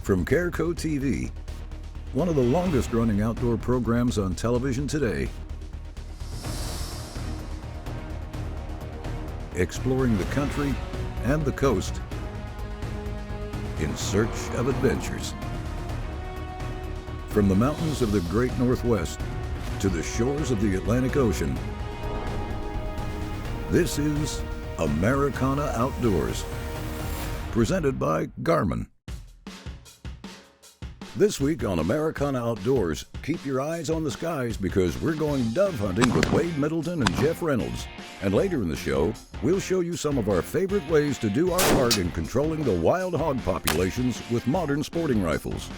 From Careco TV, one of the longest running outdoor programs on television today, exploring the country and the coast in search of adventures. From the mountains of the Great Northwest to the shores of the Atlantic Ocean, this is Americana Outdoors, presented by Garmin. This week on Americana Outdoors, keep your eyes on the skies because we're going dove hunting with Wade Middleton and Jeff Reynolds. And later in the show, we'll show you some of our favorite ways to do our part in controlling the wild hog populations with modern sporting rifles.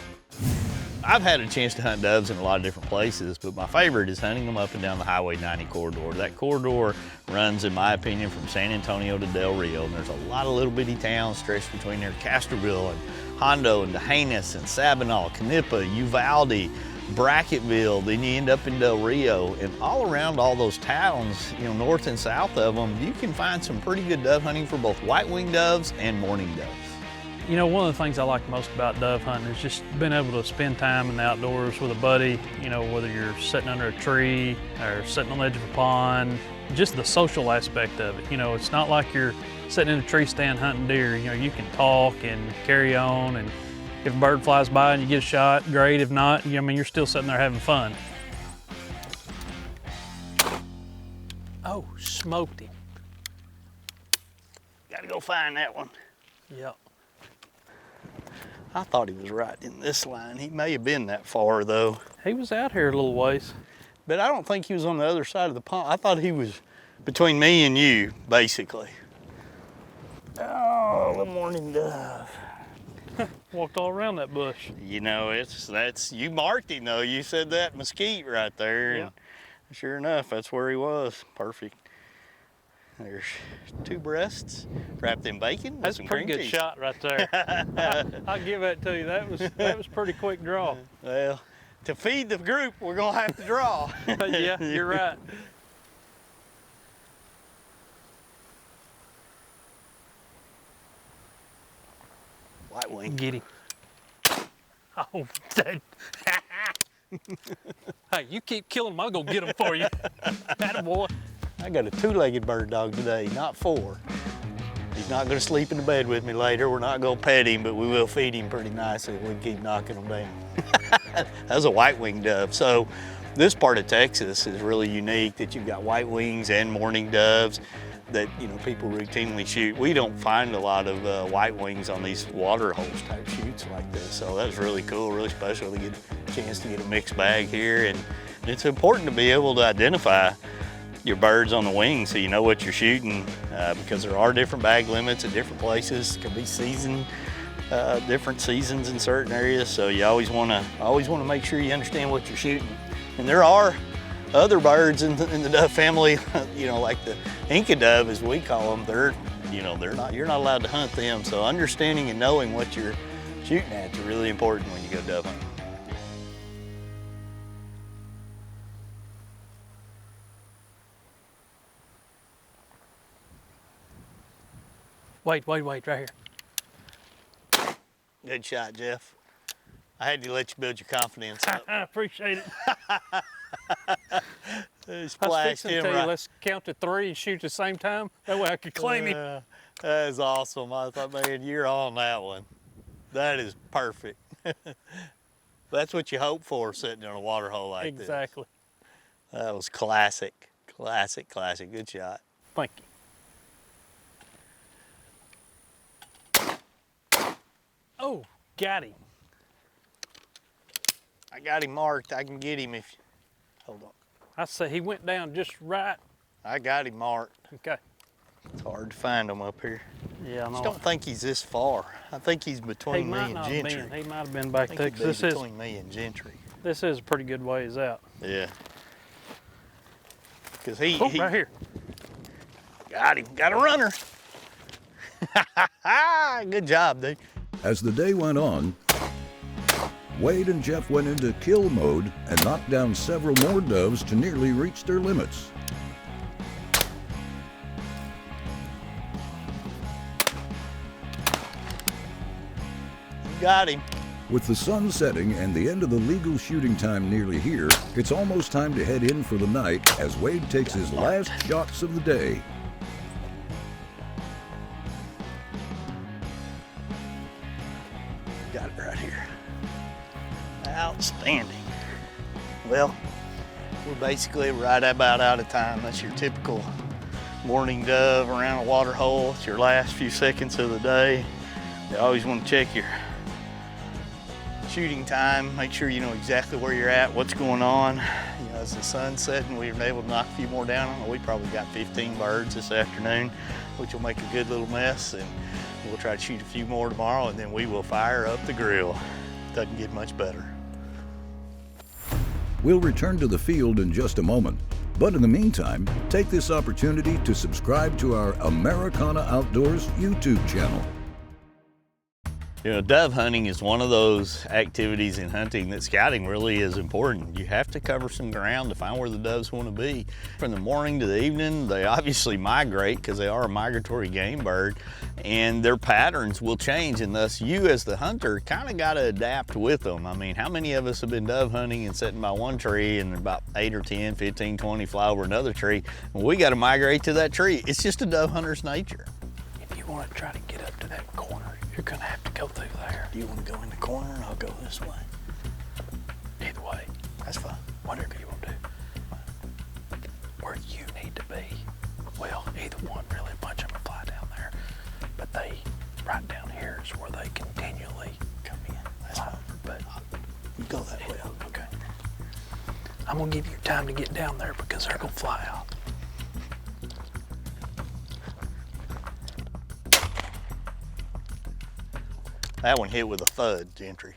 I've had a chance to hunt doves in a lot of different places, but my favorite is hunting them up and down the Highway 90 corridor. That corridor runs, in my opinion, from San Antonio to Del Rio, and there's a lot of little bitty towns stretched between there, Castroville and Hondo and D'Hanis and Sabinal, Canepa, Uvalde, Bracketville, then you end up in Del Rio, and all around all those towns, you know, north and south of them, you can find some pretty good dove hunting for both white-winged doves and mourning doves. You know, one of the things I like most about dove hunting is just being able to spend time in the outdoors with a buddy, you know, whether you're sitting under a tree or sitting on the edge of a pond, just the social aspect of it. You know, it's not like you're sitting in a tree stand hunting deer. You know, you can talk and carry on, and if a bird flies by and you get a shot, great. If not, I mean, you're still sitting there having fun. Oh, smoked him. Gotta go find that one. Yep. I thought he was right in this line. He may have been that far though. He was out here a little ways. But I don't think he was on the other side of the pond. I thought he was between me and you, basically. Oh, the mourning dove. Walked all around that bush. You know, you marked him though. You said that mesquite right there. Yeah. And sure enough, that's where he was. Perfect. There's two breasts wrapped in bacon with That's some a pretty cream good cheese. shot right there. I'll give that to you. That was pretty quick draw. Well, to feed the group, we're gonna have to draw. Yeah, you're right. White wing. Get him. Oh, that. Hey, you keep killing them, I'll go get them for you. Attaboy. I got a two-legged bird dog today, not four. He's not gonna sleep in the bed with me later. We're not gonna pet him, but we will feed him pretty nicely if we keep knocking him down. That's a white-winged dove. So this part of Texas is really unique that you've got white wings and mourning doves that, you know, people routinely shoot. We don't find a lot of white wings on these water holes type shoots like this. So that was really cool, really special to get a chance to get a mixed bag here. And it's important to be able to identify your birds on the wing so you know what you're shooting because there are different bag limits at different places. It could be different seasons in certain areas. So you always want to make sure you understand what you're shooting. And there are other birds in the dove family, you know, like the Inca dove, as we call them. You're not allowed to hunt them. So understanding and knowing what you're shooting at is really important when you go dove hunting. Wait, right here. Good shot, Jeff. I had to let you build your confidence up. I appreciate it. Splashed him tell right. you, let's count to 3 and shoot at the same time. That way I could claim him. That is awesome. I thought, man, you're on that one. That is perfect. That's what you hope for sitting in a water hole like this. Exactly. That was classic. Classic. Good shot. Thank you. Oh, got him. I got him marked. I can get him if you... Hold on. I say he went down just right. I got him marked. Okay. It's hard to find him up here. Yeah, I I know. just don't think he's this far. I think he's He between me might and not have Gentry. been. He might have been back I there. think he'd be between me and Gentry. This is a pretty good ways out. Yeah. Because Oh, right here. Got him. Got a runner. Good job, dude. As the day went on, Wade and Jeff went into kill mode and knocked down several more doves to nearly reach their limits. Got him. With the sun setting and the end of the legal shooting time nearly here, it's almost time to head in for the night as Wade takes his last shots of the day. Got it right here. Outstanding. Well, we're basically right about out of time. That's your typical morning dove around a water hole. It's your last few seconds of the day. You always want to check your shooting time. Make sure you know exactly where you're at, what's going on. You know, as the sun's setting, we were able to knock a few more down. We probably got 15 birds this afternoon, which will make a good little mess. And we'll try to shoot a few more tomorrow, and then we will fire up the grill. Doesn't get much better. We'll return to the field in just a moment, but in the meantime, take this opportunity to subscribe to our Americana Outdoors YouTube channel. You know, dove hunting is one of those activities in hunting that scouting really is important. You have to cover some ground to find where the doves want to be. From the morning to the evening, they obviously migrate because they are a migratory game bird, and their patterns will change, and thus you as the hunter kind of got to adapt with them. I mean, how many of us have been dove hunting and sitting by one tree and about 8 or 10, 15, 20 fly over another tree, and we got to migrate to that tree. It's just a dove hunter's nature. If you want to try to get up to that corner, you're gonna have to go through there. Do you want to go in the corner and I'll go this way? Either way, That's fine. whatever you want to do. Where you need to be. Well, either one, really. A bunch of them fly down there, but they, right down here is where they continually Come in. That's fine. But You go that way. okay, I'm gonna give you time to get down there because they're gonna fly out. That one hit with a thud, Gentry.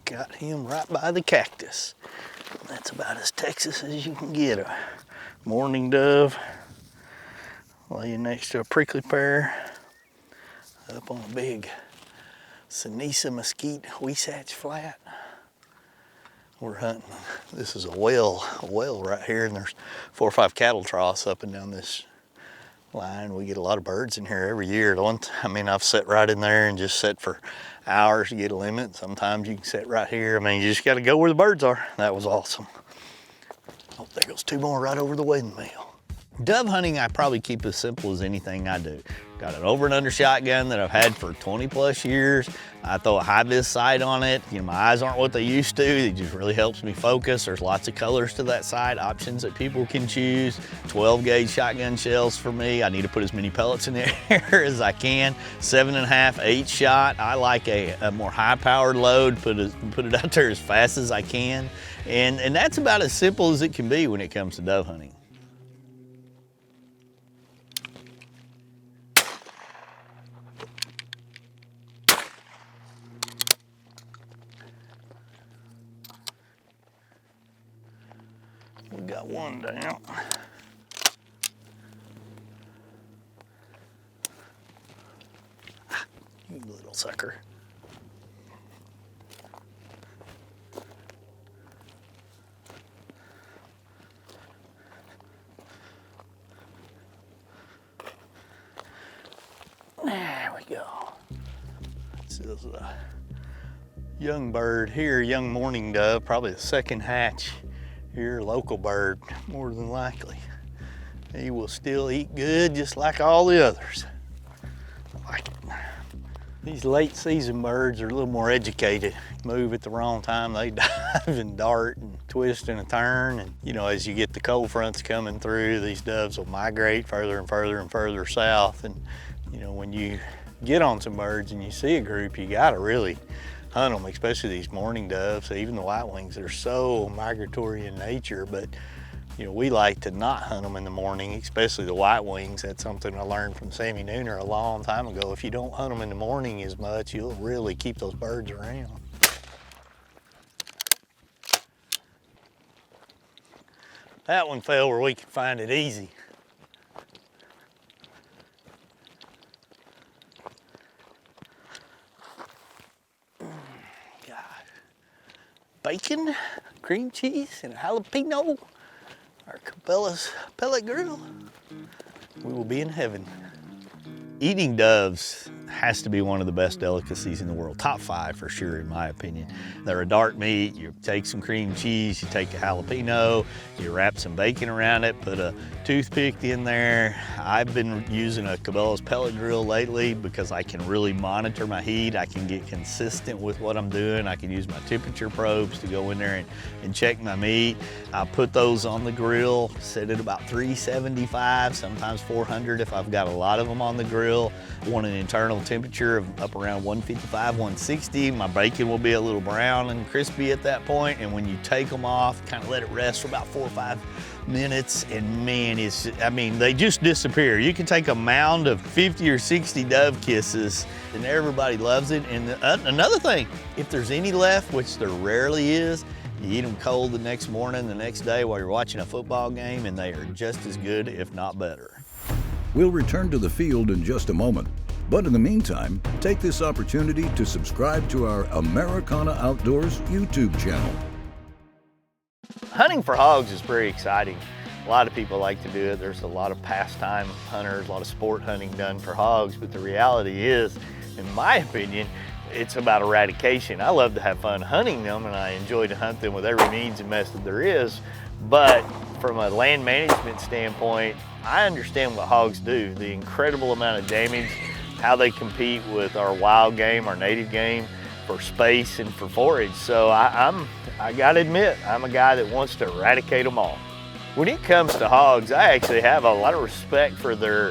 Got him right by the cactus. That's about as Texas as you can get a mourning dove laying next to a prickly pear up on a big Sinisa mesquite Huisatch flat. We're hunting. This is a well right here, and there's 4 or 5 cattle troughs up and down this line. We get a lot of birds in here every year. I mean, I've sat right in there and just sat for hours to get a limit. Sometimes you can sit right here. I mean, you just got to go where the birds are. That was awesome. Oh, there goes 2 more right over the wedding meal. Dove hunting, I probably keep as simple as anything I do. Got an over and under shotgun that I've had for 20 plus years. I throw a high vis sight on it. You know, my eyes aren't what they used to. It just really helps me focus. There's lots of colors to that sight, options that people can choose. 12 gauge shotgun shells for me. I need to put as many pellets in there as I can. 7.5, 8 shot. I like a more high powered load, put it out there as fast as I can. And that's about as simple as it can be when it comes to dove hunting. We got one down. You little sucker. There we go. This is a young bird here, young mourning dove, probably the second hatch. Your local bird, more than likely. He will still eat good just like all the others. I like it. These late season birds are a little more educated. Move at the wrong time, they dive and dart and twist and a turn. And you know, as you get the cold fronts coming through, these doves will migrate further and further and further south. And you know, when you get on some birds and you see a group, you gotta really hunt them, especially these mourning doves, even the white wings. They're so migratory in nature, but you know, we like to not hunt them in the morning, especially the white wings. That's something I learned from Sammy Nooner a long time ago. If you don't hunt them in the morning as much, you'll really keep those birds around. That one fell where we could find it easy. Bacon, cream cheese, and a jalapeno, our Cabela's pellet grill. We will be in heaven. Eating doves has to be one of the best delicacies in the world. Top 5 for sure, in my opinion. They're a dark meat. You take some cream cheese, you take a jalapeno, you wrap some bacon around it, put a toothpick in there. I've been using a Cabela's pellet grill lately because I can really monitor my heat. I can get consistent with what I'm doing. I can use my temperature probes to go in there and check my meat. I put those on the grill, set it about 375, sometimes 400 if I've got a lot of them on the grill. I want an internal temperature of up around 155, 160. My bacon will be a little brown and crispy at that point, and when you take them off, kind of let it rest for about 4 or 5 minutes, and man, they just disappear. You can take a mound of 50 or 60 dove kisses and everybody loves it. And another thing, if there's any left, which there rarely is, you eat them cold the next morning, the next day while you're watching a football game, and they are just as good, if not better. We'll return to the field in just a moment. But in the meantime, take this opportunity to subscribe to our Americana Outdoors YouTube channel. Hunting for hogs is very exciting. A lot of people like to do it. There's a lot of pastime hunters, a lot of sport hunting done for hogs, but the reality is, in my opinion, it's about eradication. I love to have fun hunting them, and I enjoy to hunt them with every means and method there is, but from a land management standpoint, I understand what hogs do, the incredible amount of damage, how they compete with our wild game, our native game, for space and for forage. So I gotta admit, I'm a guy that wants to eradicate them all. When it comes to hogs, I actually have a lot of respect for their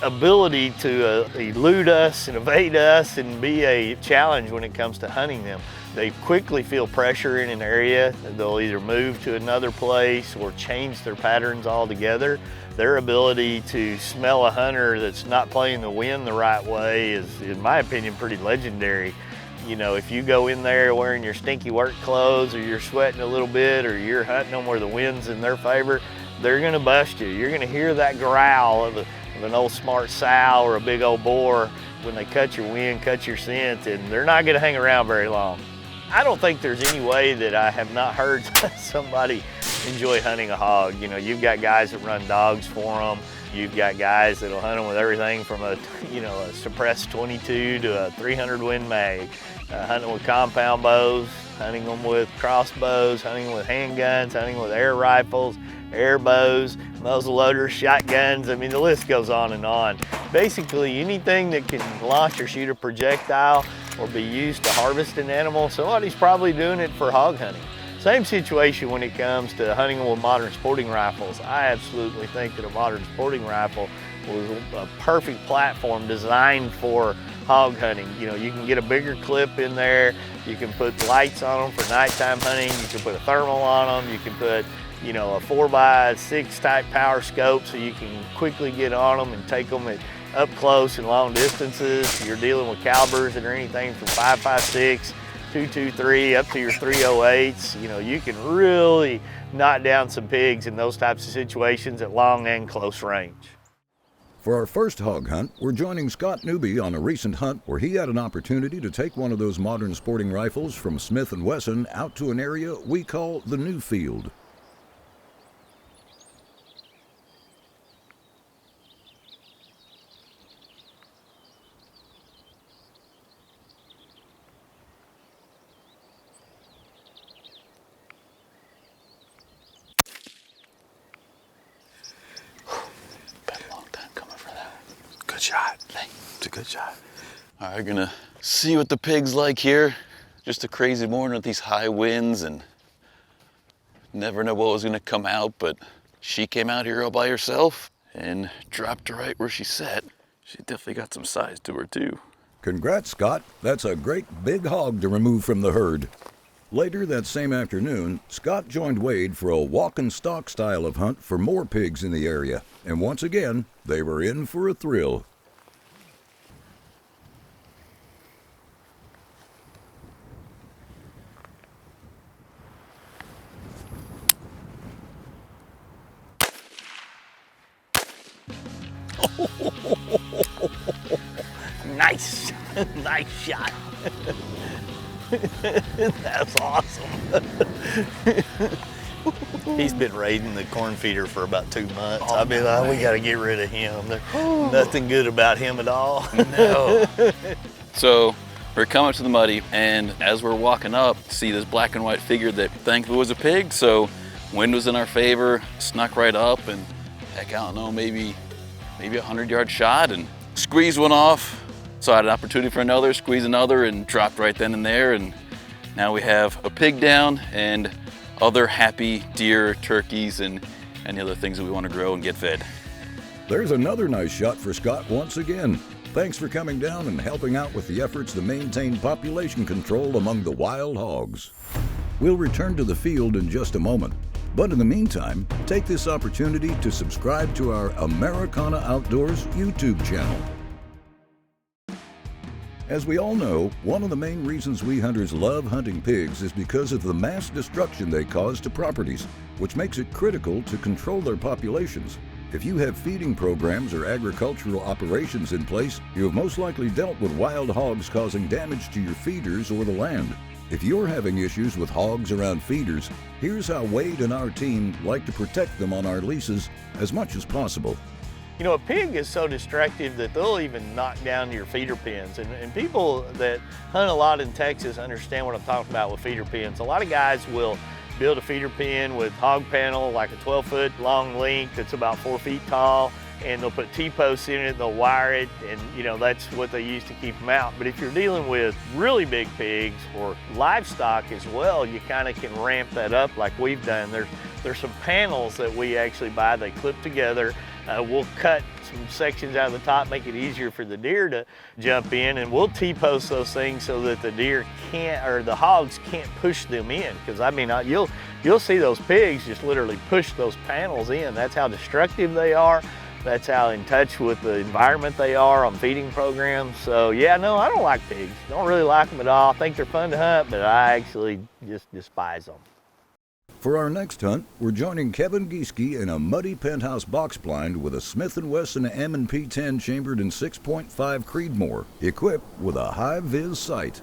ability to elude us and evade us and be a challenge when it comes to hunting them. They quickly feel pressure in an area. They'll either move to another place or change their patterns altogether. Their ability to smell a hunter that's not playing the wind the right way is, in my opinion, pretty legendary. You know, if you go in there wearing your stinky work clothes, or you're sweating a little bit, or you're hunting them where the wind's in their favor, they're gonna bust you. You're gonna hear that growl of an old smart sow or a big old boar when they cut your wind, cut your scent, and they're not gonna hang around very long. I don't think there's any way that I have not heard somebody enjoy hunting a hog. You know, you've got guys that run dogs for them. You've got guys that'll hunt them with everything from a suppressed 22 to a 300 Win Mag, hunting with compound bows, hunting them with crossbows, hunting with handguns, hunting with air rifles, air bows, muzzle loaders, shotguns. I mean, the list goes on and on. Basically, anything that can launch or shoot a projectile or be used to harvest an animal, somebody's probably doing it for hog hunting. Same situation when it comes to hunting with modern sporting rifles. I absolutely think that a modern sporting rifle was a perfect platform designed for hog hunting. You know, you can get a bigger clip in there, you can put lights on them for nighttime hunting, you can put a thermal on them, you can put, you know, a 4x6 type power scope so you can quickly get on them and take them at up close and long distances. You're dealing with calibers that are anything from 5.56, 223 up to your 308s. You know, you can really knock down some pigs in those types of situations at long and close range. For our first hog hunt, we're joining Scott Newby on a recent hunt where he had an opportunity to take one of those modern sporting rifles from Smith Wesson out to an area we call the New Field. Good shot. It's a good shot. All right, gonna see what the pig's like here. Just a crazy morning with these high winds and never know what was gonna come out, but she came out here all by herself and dropped her right where she sat. She definitely got some size to her too. Congrats, Scott. That's a great big hog to remove from the herd. Later that same afternoon, Scott joined Wade for a walk and stalk style of hunt for more pigs in the area. And once again, they were in for a thrill. Nice, nice shot. That's awesome. He's been raiding the corn feeder for about 2 months. I've been like, we got to get rid of him. There's nothing good about him at all. No. So we're coming up to the muddy, and as we're walking up, see this black and white figure that thankfully was a pig. So wind was in our favor, snuck right up, and heck, I don't know, maybe a 100-yard shot, and squeezed one off. So I had an opportunity for another, squeeze another, and dropped right then and there. And now we have a pig down and other happy deer, turkeys, and any other things that we want to grow and get fed. There's another nice shot for Scott once again. Thanks for coming down and helping out with the efforts to maintain population control among the wild hogs. We'll return to the field in just a moment, but in the meantime, take this opportunity to subscribe to our Americana Outdoors YouTube channel. As we all know, one of the main reasons we hunters love hunting pigs is because of the mass destruction they cause to properties, which makes it critical to control their populations. If you have feeding programs or agricultural operations in place, you have most likely dealt with wild hogs causing damage to your feeders or the land. If you're having issues with hogs around feeders, here's how Wade and our team like to protect them on our leases as much as possible. You know, a pig is so destructive that they'll even knock down your feeder pens. And people that hunt a lot in Texas understand what I'm talking about with feeder pens. A lot of guys will build a feeder pen with hog panel, like a 12-foot long length that's about 4 feet tall, and they'll put T-posts in it, they'll wire it, and you know, that's what they use to keep them out. But if you're dealing with really big pigs or livestock as well, you kind of can ramp that up like we've done. There's some panels that we actually buy, they clip together. We'll cut some sections out of the top, make it easier for the deer to jump in, and we'll T-post those things so that the deer can't, or the hogs can't push them in. Because I mean, you'll see those pigs just literally push those panels in. That's how destructive they are. That's how in touch with the environment they are on feeding programs. So yeah, no, I don't like pigs. Don't really like them at all. I think they're fun to hunt, but I actually just despise them. For our next hunt, we're joining Kevin Gieske in a muddy penthouse box blind with a Smith Wesson M&P 10 chambered in 6.5 Creedmoor, equipped with a high-vis sight.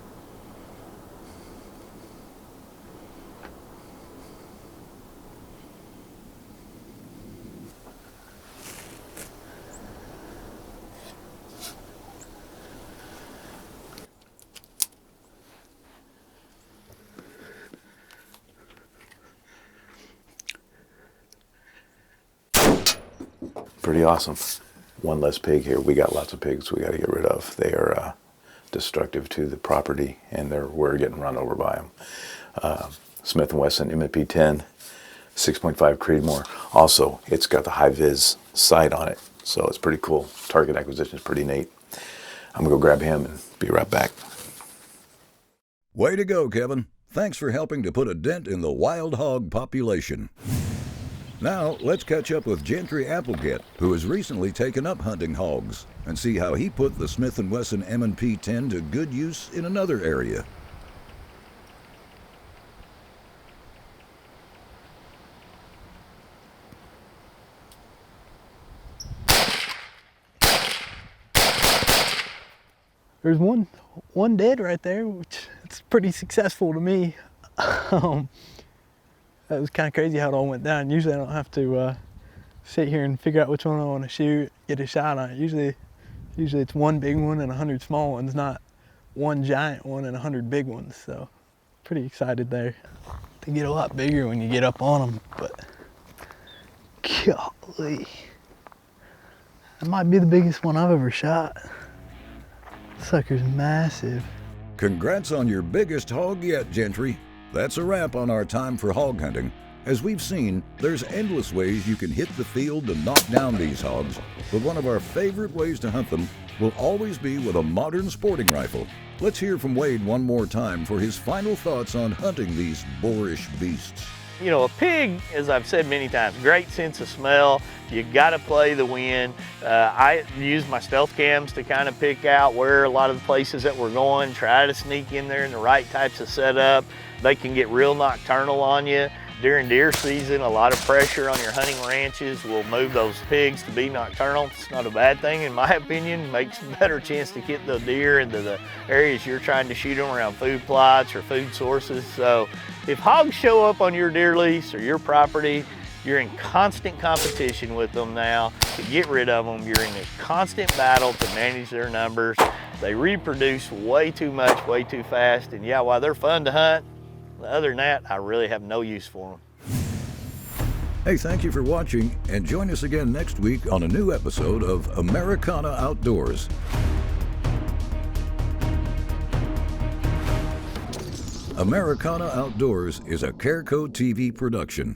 Pretty awesome. One less pig here. We got lots of pigs we got to get rid of. They are destructive to the property, and we're getting run over by them. Smith Wesson M&P 10, 6.5 Creedmoor. Also, it's got the high-vis sight on it, so it's pretty cool. Target acquisition is pretty neat. I'm going to go grab him and be right back. Way to go, Kevin. Thanks for helping to put a dent in the wild hog population. Now, let's catch up with Gentry Applegate, who has recently taken up hunting hogs, and see how he put the Smith & Wesson M&P 10 to good use in another area. There's one dead right there, which it's pretty successful to me. That was kind of crazy how it all went down. Usually I don't have to sit here and figure out which one I want to shoot, get a shot on it. Usually it's one big one and 100 small ones, not one giant one and 100 big ones. So pretty excited there. They get a lot bigger when you get up on them, but golly, that might be the biggest one I've ever shot. Sucker's massive. Congrats on your biggest hog yet, Gentry. That's a wrap on our time for hog hunting. As we've seen, there's endless ways you can hit the field to knock down these hogs, but one of our favorite ways to hunt them will always be with a modern sporting rifle. Let's hear from Wade one more time for his final thoughts on hunting these boorish beasts. You know, a pig, as I've said many times, great sense of smell. You gotta play the wind. I use my stealth cams to kind of pick out where a lot of the places that we're going, try to sneak in there in the right types of setup. They can get real nocturnal on you. During deer season, a lot of pressure on your hunting ranches will move those pigs to be nocturnal. It's not a bad thing in my opinion. Makes a better chance to get the deer into the areas you're trying to shoot them around food plots or food sources. So if hogs show up on your deer lease or your property, you're in constant competition with them now to get rid of them. You're in a constant battle to manage their numbers. They reproduce way too much, way too fast. And yeah, while they're fun to hunt, other than that, I really have no use for them. Hey, thank you for watching, and join us again next week on a new episode of Americana Outdoors. Americana Outdoors is a Careco TV production.